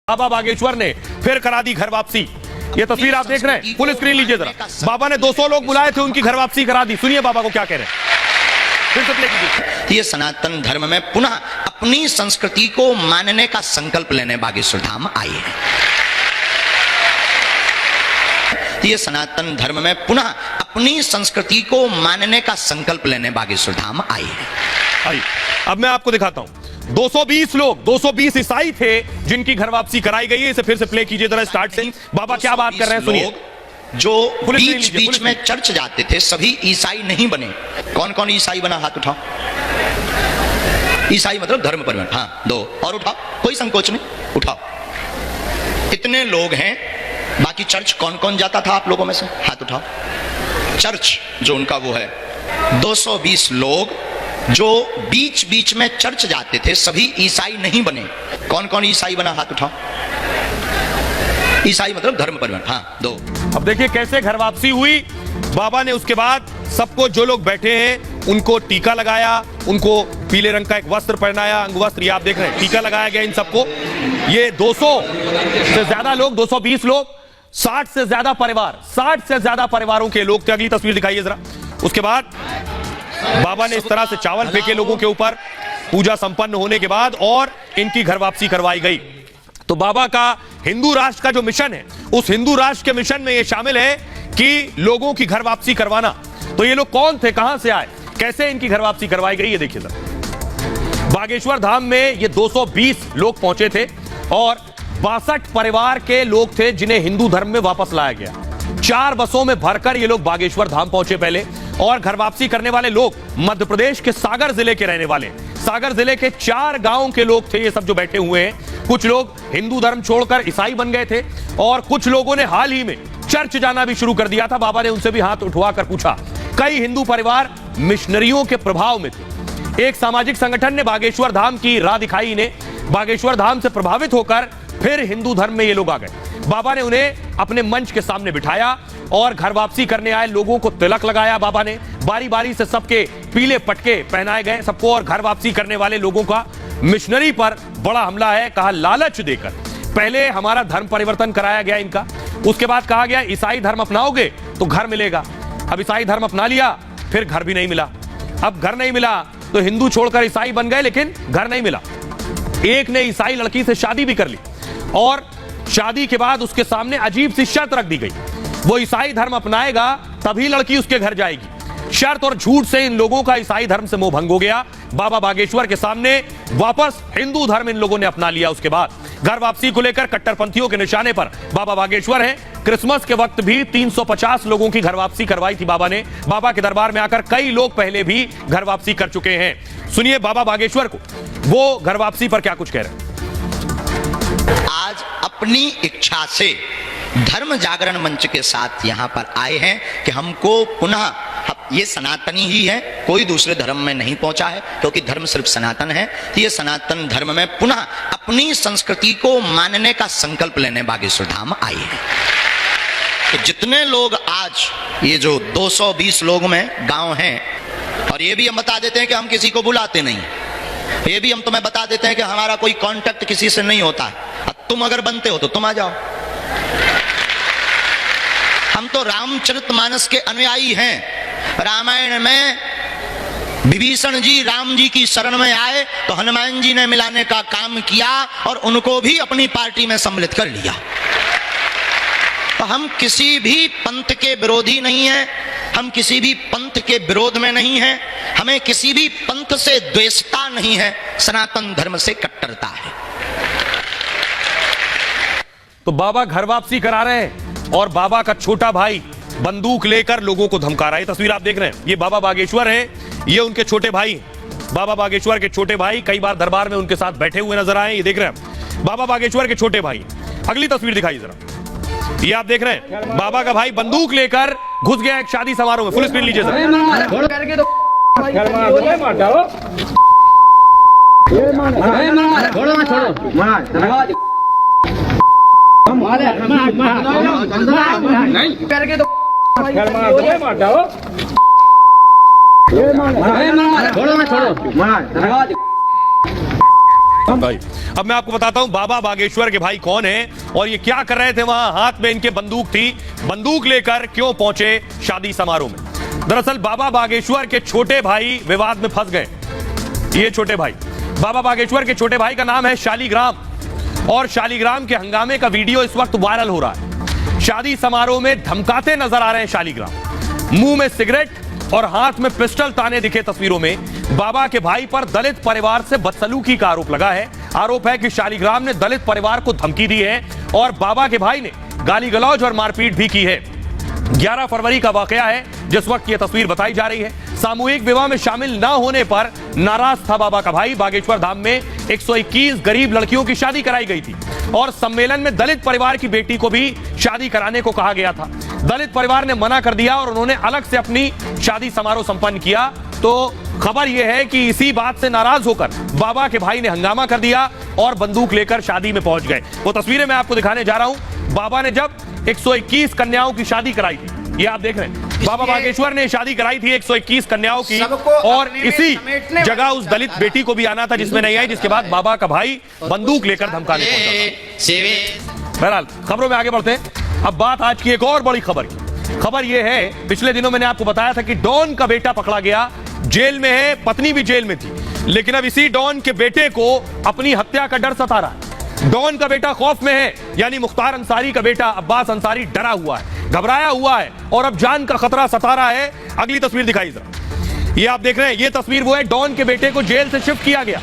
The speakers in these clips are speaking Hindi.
बाबा बागेश्वर ने फिर करा दी घर वापसी। ये तस्वीर आप देख रहे हैं, फुल स्क्रीन लीजिए जरा। बाबा ने 200 लोग बुलाए थे, उनकी घर वापसी करा दी। सुनिए बाबा को क्या कह रहे हैं, फिर से प्ले कीजिए। ये सनातन धर्म में पुनः अपनी संस्कृति को मानने का संकल्प लेने बागेश्वर धाम आए हैं। ये सनातन धर्म में पुनः अपनी संस्कृति को मानने का संकल्प लेने बागेश्वर धाम आए हैं। अब मैं आपको दिखाता हूं। 220 लोग, 220 ईसाई थे जिनकी घर वापसी कराई गई है। इसे फिर से प्ले कीजिए जरा स्टार्ट से। बाबा क्या बात कर रहे हैं सुनिए। जो बीच बीच में चर्च जाते थे सभी ईसाई नहीं बने। कौन कौन ईसाई बना, हाथ उठाओ। ईसाई मतलब धर्म परिवर्तन। हाँ, दो और उठाओ, कोई संकोच नहीं, उठाओ। इतने लोग हैं। बाकी चर्च कौन कौन जाता था आप लोगों में से, हाथ उठाओ। चर्च जो उनका वो है, 220 लोग जो बीच बीच में चर्च जाते थे सभी ईसाई नहीं बने। कौन कौन ईसाई बना, हाथ उठाओ। ईसाई मतलब धर्म परिवर्तन। हाँ, दो। अब देखिए कैसे घर वापसी हुई। बाबा ने उसके बाद सबको, जो लोग बैठे हैं उनको टीका लगाया, उनको पीले रंग का एक वस्त्र पहनाया, अंगवस्त्र। ये आप देख रहे हैं, टीका लगाया गया इन सबको। ये 200 से ज्यादा लोग, 220 लोग, 60 से ज्यादा परिवार, 60 से ज्यादा परिवारों के लोग थे। अगली तस्वीर दिखाइए जरा। उसके बाद बाबा ने इस तरह से चावल फेंके लोगों के ऊपर। पूजा संपन्न होने के बाद और इनकी घर वापसी करवाई गई। तो बाबा का हिंदू राष्ट्र का जो मिशन है, उस हिंदू राष्ट्र के मिशन में यह शामिल है कि लोगों की घर वापसी करवाना। तो ये लोग कौन थे, कहां से आए, कैसे इनकी घर वापसी करवाई गई, ये देखिए जरा। बागेश्वर धाम में ये 220 लोग पहुंचे थे और 62 परिवार के लोग थे जिन्हें हिंदू धर्म में वापस लाया गया। 4 बसों में भरकर ये लोग बागेश्वर धाम पहुंचे पहले। और घर वापसी करने वाले लोग मध्य प्रदेश के सागर जिले के रहने वाले, सागर जिले के 4 गांवों के लोग थे ये सब जो बैठे हुए हैं। कुछ लोग हिंदू धर्म छोड़कर ईसाई बन गए थे और कुछ लोगों ने हाल ही में चर्च जाना भी शुरू कर दिया था। बाबा ने उनसे भी हाथ उठवा कर पूछा। कई हिंदू परिवार मिशनरियों के प्रभाव में थे। एक सामाजिक संगठन ने बागेश्वर धाम की राह दिखाई इन्हें। बागेश्वर धाम से प्रभावित होकर फिर हिंदू धर्म में ये लोग आ गए। बाबा ने उन्हें अपने मंच के सामने बिठाया और घर वापसी करने आए लोगों को तिलक लगाया। बाबा ने बारी बारी से सबके पीले पटके पहनाए गए सबको। और घर वापसी करने वाले लोगों का मिशनरी पर बड़ा हमला है। कहा लालच देकर पहले हमारा धर्म परिवर्तन कराया गया इनका, उसके बाद कहा गया ईसाई धर्म अपनाओगे तो घर मिलेगा। अब ईसाई धर्म अपना लिया, फिर घर भी नहीं मिला। अब घर नहीं मिला तो हिंदू छोड़कर ईसाई बन गए, लेकिन घर नहीं मिला। एक ने ईसाई लड़की से शादी भी कर ली और शादी के बाद उसके सामने अजीब सी शर्त रख दी गई, वो ईसाई धर्म अपनाएगा तभी लड़की उसके घर जाएगी। शर्त और झूठ से इन लोगों का ईसाई धर्म से मोह भंग हो गया। बाबा बागेश्वर के सामने वापस हिंदू धर्म इन लोगों ने अपना लिया। उसके बाद घर वापसी को लेकर कट्टरपंथियों के निशाने पर बाबा बागेश्वर हैं। क्रिसमस के वक्त भी 350 लोगों की घर वापसी करवाई थी बाबा ने। बाबा के दरबार में आकर कई लोग पहले भी घर वापसी कर चुके हैं। सुनिए बाबा बागेश्वर को, वो घर वापसी पर क्या कुछ कह रहे हैं। आज अपनी इच्छा से धर्म जागरण मंच के साथ यहां पर आए हैं कि हमको पुनः, ये सनातनी ही है, कोई दूसरे धर्म में नहीं पहुंचा है क्योंकि धर्म सिर्फ सनातन है। तो ये सनातन धर्म में पुनः अपनी संस्कृति को मानने का संकल्प लेने बागेश्वर धाम आए हैं। तो जितने लोग आज ये जो 220 लोग में गांव हैं, और ये भी हम बता देते हैं कि हम किसी को बुलाते नहीं, ये भी हम तुम्हें बता देते हैं कि हमारा कोई कांटेक्ट किसी से नहीं होता। तुम अगर बनते हो तो तुम आ जाओ। हम तो रामचरितमानस के अनुयायी हैं। रामायण में विभीषण जी राम जी की शरण में आए तो हनुमान जी ने मिलाने का काम किया और उनको भी अपनी पार्टी में सम्मिलित कर लिया। तो हम किसी भी पंथ के विरोधी नहीं हैं, हम किसी भी पंथ के विरोध में नहीं हैं, हमें किसी भी पंथ से द्वेषता नहीं है, सनातन धर्म से कट्टरता है। तो बाबा घर वापसी करा रहे हैं और बाबा का छोटा भाई बंदूक लेकर लोगों को धमका रहा है। तस्वीर आप देख रहे हैं, ये बाबा बागेश्वर हैं, ये उनके छोटे भाई हैं। बाबा बागेश्वर के छोटे भाई कई बार दरबार में उनके साथ बैठे हुए नजर आए। ये देख रहे हैं बाबा बागेश्वर के छोटे भाई। अगली तस्वीर दिखाइए जरा। ये आप देख रहे हैं बाबा का भाई बंदूक लेकर घुस गया एक शादी समारोह में। फुल स्क्रीन लीजिए सर। भाई अब मैं आपको बताता हूं बाबा बागेश्वर के भाई कौन हैं और ये क्या कर रहे थे वहां। हाथ में इनके बंदूक थी, बंदूक लेकर क्यों पहुंचे शादी समारोह में। दरअसल बाबा बागेश्वर के छोटे भाई विवाद में फंस गए। ये छोटे भाई, बाबा बागेश्वर के छोटे भाई का नाम है शालीग्राम और शालीग्राम के हंगामे का वीडियो इस वक्त वायरल हो रहा है। शादी समारोह में धमकाते नजर आ रहे हैं शालीग्राम, मुंह में सिगरेट और हाथ में पिस्टल ताने दिखे तस्वीरों में। बाबा के भाई पर दलित परिवार से बदसलूकी का आरोप लगा है। आरोप है कि शालीग्राम ने दलित परिवार को धमकी दी है और बाबा के भाई ने गाली गलौज और मारपीट भी की है। 11 फरवरी का वाकया है जिस वक्त यह तस्वीर बताई जा रही है। सामूहिक विवाह में शामिल न होने पर नाराज था बाबा का भाई। बागेश्वर धाम में 121 गरीब लड़कियों की शादी कराई गई थी और सम्मेलन में दलित परिवार की बेटी को भी शादी कराने को कहा गया था। दलित परिवार ने मना कर दिया और उन्होंने अलग से अपनी शादी समारोह संपन्न किया। तो खबर यह है कि इसी बात से नाराज होकर बाबा के भाई ने हंगामा कर दिया और बंदूक लेकर शादी में पहुंच गए। वो तस्वीरें मैं आपको दिखाने जा रहा हूं। बाबा ने जब 121 कन्याओं की शादी कराई थी, ये आप देख रहे हैं, बाबा बागेश्वर ने शादी कराई थी 121 कन्याओं की और इसी जगह उस दलित बेटी को भी आना था जिसमें नहीं आई, जिसके बाद बाबा का भाई बंदूक लेकर धमकाने पहुंचा। बहरहाल खबरों में आगे बढ़ते हैं। अब बात आज की एक और बड़ी खबर की। खबर यह है, पिछले दिनों मैंने आपको बताया था कि डॉन का बेटा पकड़ा गया, जेल में है, पत्नी भी जेल में थी, लेकिन अब इसी डॉन के बेटे को अपनी हत्या का डर सता रहा है। डॉन का बेटा खौफ में है, यानी मुख्तार अंसारी का बेटा अब्बास अंसारी डरा हुआ है, घबराया हुआ है और अब जान का खतरा सता रहा है। अगली तस्वीर दिखाई जरा, ये आप देख रहे हैं, ये तस्वीर वो है, डॉन के बेटे को जेल से शिफ्ट किया गया।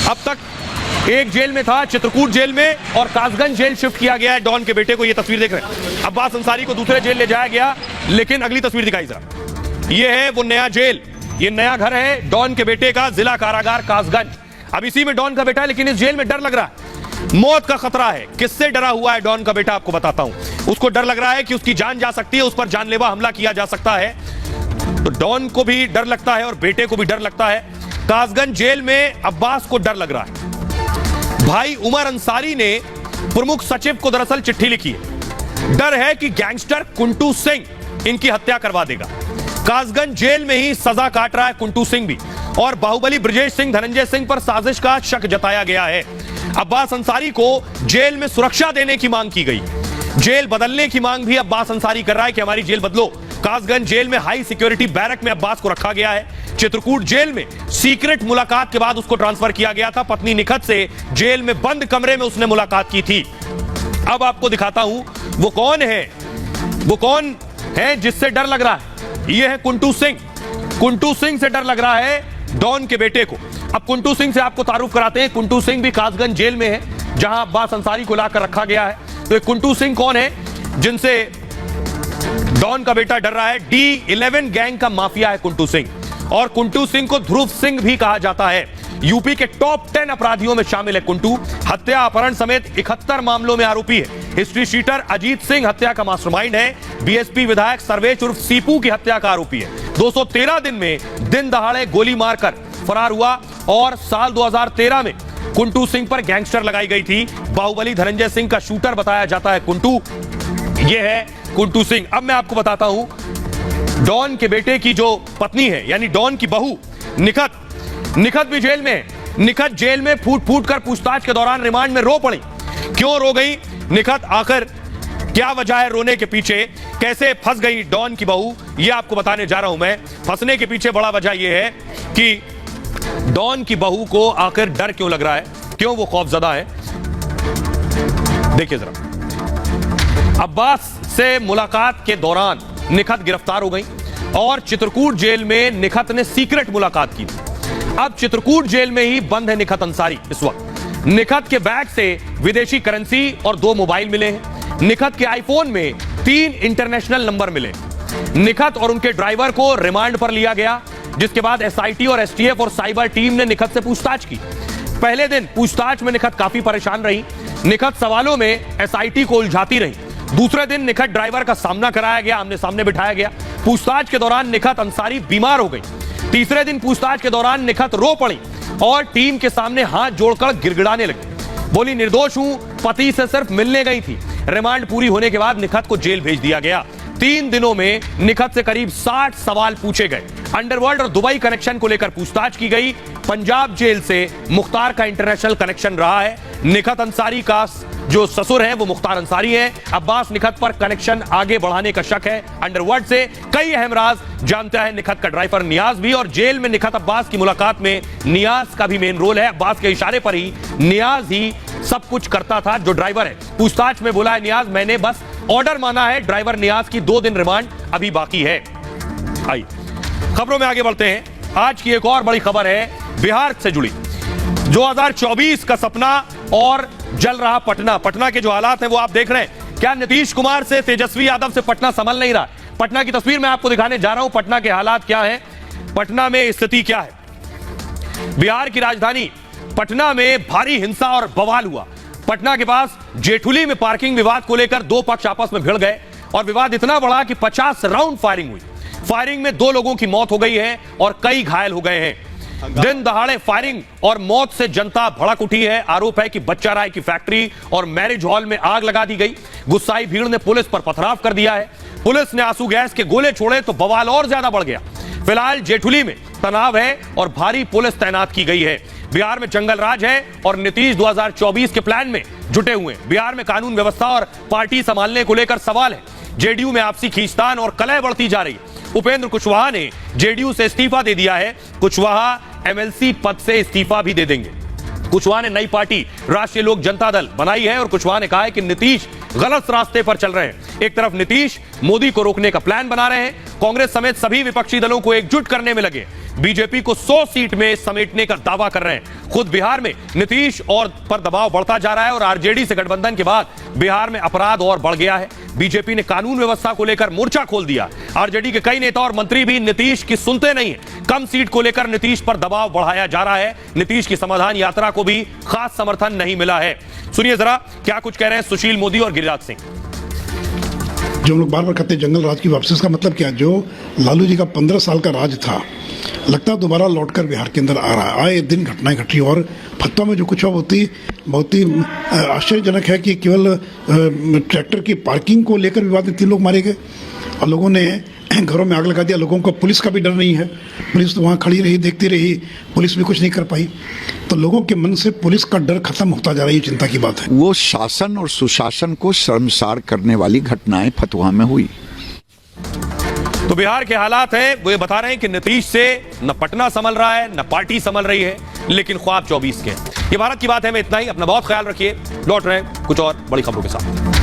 अब तक एक जेल में था, चित्रकूट जेल में, और कासगंज जेल शिफ्ट किया गया है डॉन के बेटे को। ये तस्वीर देख रहे हैं, अब्बास अंसारी को दूसरे जेल ले जाया गया। लेकिन अगली तस्वीर दिखाई जरा, ये है वो नया जेल, ये नया घर है डॉन के बेटे का, जिला कारागार कासगंज। अब इसी में डॉन का बेटा है, लेकिन इस जेल में डर लग रहा है, मौत का खतरा है। किससे डरा हुआ है डॉन का बेटा आपको बताता हूं। उसको डर लग रहा है कि उसकी जान जा सकती है, उस पर जानलेवा हमला किया जा सकता है। तो डॉन को भी डर लगता है और बेटे को भी डर लगता है। कासगंज जेल में अब्बास को डर लग रहा है। भाई उमर अंसारी ने प्रमुख सचिव को दरअसल चिट्ठी लिखी है। डर है कि गैंगस्टर कुंटू सिंह इनकी हत्या करवा देगा। कासगंज जेल में ही सजा काट रहा है कुंटू सिंह भी, और बाहुबली ब्रजेश सिंह धनंजय सिंह पर साजिश का शक जताया गया है। अब्बास अंसारी को जेल में सुरक्षा देने की मांग की गई, जेल बदलने की मांग भी अब्बास अंसारी कर रहा है कि हमारी जेल बदलो। कासगंज जेल में हाई सिक्योरिटी बैरक में अब्बास को रखा गया है। चित्रकूट जेल में सीक्रेट मुलाकात के बाद उसको ट्रांसफर किया गया था। पत्नी निखत से जेल में बंद कमरे में उसने मुलाकात की थी। अब आपको दिखाता हूं वो कौन है, वो कौन है जिससे डर लग रहा है। यह है कुंटू सिंह। कुंटू सिंह से डर लग रहा है डॉन के बेटे को। अब कुंटू सिंह से आपको तारुफ कराते हैं। कुंटू सिंह भी कासगंज जेल में है जहां अब्बास अंसारी को लाकर रखा गया है। तो कुंटू सिंह कौन है जिनसे डॉन का बेटा डर रहा है? D11 गैंग का माफिया है कुंटू सिंह, और कुंटू सिंह को ध्रुव सिंह भी कहा जाता है। यूपी के टॉप 10 अपराधियों में शामिल है कुंटू। हत्या अपहरण समेत 71 मामलों में आरोपी है। हिस्ट्री शीटर अजीत सिंह हत्या का मास्टरमाइंड है। बीएसपी विधायक सर्वेश उर्फ सीपू की हत्या का आरोपी है। 213 दिन में दिन दहाड़े गोली मारकर फरार हुआ और साल 2013 में कुंटू सिंह पर गैंगस्टर लगाई गई थी। बाहुबली धनंजय सिंह का शूटर बताया जाता है कुंटू। यह है कुंटू सिंह। अब मैं आपको बताता हूं डॉन के बेटे की जो पत्नी है, यानी डॉन की बहू निखत, निखत भी जेल में है। निखत जेल में फूट फूट कर पूछताछ के दौरान रिमांड में रो पड़ी। क्यों रो गई निखत, आखिर क्या वजह है रोने के पीछे, कैसे फंस गई डॉन की बहू, यह आपको बताने जा रहा हूं मैं। फंसने के पीछे बड़ा वजह यह है कि डॉन की बहू को आखिर डर क्यों लग रहा है, क्यों वो खौफजदा है। देखिए जरा, अब्बास से मुलाकात के दौरान निखत गिरफ्तार हो गई और चित्रकूट जेल में निखत ने सीक्रेट मुलाकात की थी। अब चित्रकूट जेल में ही बंद है निखत अंसारी इस वक्त। निखत के बैग से विदेशी करेंसी और 2 मोबाइल मिले हैं। निखत के आईफोन में 3 इंटरनेशनल नंबर मिले। निखत और उनके ड्राइवर को रिमांड पर लिया गया, जिसके बाद एसआईटी और एसटीएफ और साइबर टीम ने निखत से पूछताछ की। पहले दिन पूछताछ में निखत काफी परेशान रही। निखत सवालों में एसआईटी को उलझाती रही। दूसरे दिन निखत ड्राइवर का सामना कराया गया, आमने सामने बिठाया गया। पूछताछ के दौरान निखत अंसारी बीमार हो गई। तीसरे दिन पूछताछ के दौरान निखत रो पड़ी और टीम के सामने हाथ जोड़कर गिड़गिड़ाने लगी। बोली, निर्दोष हूं, पति से सिर्फ मिलने गई थी। रिमांड पूरी होने के बाद निखत को जेल भेज दिया गया। 3 दिनों में निखत से करीब 60 सवाल पूछे गए। अंडरवर्ल्ड और दुबई कनेक्शन को लेकर पूछताछ की गई। पंजाब जेल से मुख्तार का इंटरनेशनल कनेक्शन रहा है। निखत अंसारी का जो ससुर है वो मुख्तार अंसारी है। अब्बास निखत पर कनेक्शन आगे बढ़ाने का शक है अंडरवर्ल्ड से। कई अहम राज जानता है निखत का ड्राइवर नियाज भी, और जेल में निखत अब्बास की मुलाकात में नियाज का भी मेन रोल है। अब्बास के इशारे पर ही नियाज ही सब कुछ करता था जो ड्राइवर है। पूछताछ में बोला है नियाज, मैंने बस ऑर्डर माना है। ड्राइवर नियाज की 2 दिन रिमांड अभी बाकी है। आइए खबरों में आगे बढ़ते हैं। आज की एक और बड़ी खबर है बिहार से जुड़ी। 2024 का सपना और जल रहा पटना। पटना के जो हालात हैं वो आप देख रहे हैं। क्या नीतीश कुमार से, तेजस्वी यादव से पटना संभल नहीं रहा? पटना की तस्वीर मैं आपको दिखाने जा रहा हूं। पटना के हालात क्या हैं, पटना में स्थिति क्या है। बिहार की राजधानी पटना में भारी हिंसा और बवाल हुआ। पटना के पास जेठुली में पार्किंग विवाद को लेकर 2 पक्ष आपस में भिड़ गए और विवाद इतना बढ़ा कि 50 राउंड फायरिंग हुई। फायरिंग में 2 लोगों की मौत हो गई है और कई घायल हो गए हैं। दिन दहाड़े फायरिंग और मौत से जनता भड़क उठी है। आरोप है कि बच्चा राय की फैक्ट्री और मैरिज हॉल में आग लगा दी गई। गुस्साई भीड़ ने पुलिस पर पथराव कर दिया है। पुलिस ने आंसू गैस के गोले छोड़े तो बवाल और ज्यादा बढ़ गया। फिलहाल जेठुली में तनाव है और भारी पुलिस तैनात की गई है। बिहार में जंगल राज है और नीतीश 2024 के प्लान में जुटे हुए हैं। बिहार में कानून व्यवस्था और पार्टी संभालने को लेकर सवाल है। जेडीयू में आपसी खींचतान और कलह बढ़ती जा रही है। उपेंद्र कुशवाहा ने जेडीयू से इस्तीफा दे दिया है। कुशवाहा एमएलसी पद से इस्तीफा भी दे देंगे। कुशवाहा ने नई पार्टी राष्ट्रीय लोक जनता दल बनाई है और कुशवाहा ने कहा है कि नीतीश गलत रास्ते पर चल रहे हैं। एक तरफ नीतीश मोदी को रोकने का प्लान बना रहे हैं, कांग्रेस समेत सभी विपक्षी दलों को एकजुट करने में लगे। बीजेपी को 100 सीट में समेटने का दावा कर रहे हैं। खुद बिहार में नीतीश और पर दबाव बढ़ता जा रहा है और आरजेडी से गठबंधन के बाद बिहार में अपराध और बढ़ गया है। बीजेपी ने कानून व्यवस्था को लेकर मोर्चा खोल दिया। आरजेडी के कई नेता और मंत्री भी नीतीश की सुनते नहीं है। कम सीट को लेकर नीतीश पर दबाव बढ़ाया जा रहा है। नीतीश की समाधान यात्रा को भी खास समर्थन नहीं मिला है। सुनिए जरा क्या कुछ कह रहे हैं सुशील मोदी और गिरिराज सिंह। जो हम लोग बार बार कहते हैं जंगल राज की वापसी, इसका मतलब क्या? जो लालू जी का 15 साल का राज था, लगता है दोबारा लौटकर बिहार के अंदर आ रहा है। आए दिन घटनाएं घट रही और फतवा में जो कुछ बहुत ही आश्चर्यजनक है कि केवल ट्रैक्टर की पार्किंग को लेकर विवाद में 3 लोग मारे गए और लोगों ने घरों में आग लगा दिया। लोगों को पुलिस का भी डर नहीं है। पुलिस तो वहाँ खड़ी रही, देखती रही, पुलिस भी कुछ नहीं कर पाई। तो लोगों के मन से पुलिस का डर खत्म होता जा रहा है। ये चिंता की बात है। वो शासन और सुशासन को शर्मसार करने वाली घटनाएं फतवा में हुई। तो बिहार के हालात हैं वो ये बता रहे हैं कि नीतीश से न पटना संभल रहा है न पार्टी संभल रही है, लेकिन ख्वाब 24 के। ये भारत की बात है में इतना ही। अपना बहुत ख्याल रखिए। लौट रहे हैं कुछ और बड़ी खबरों के साथ।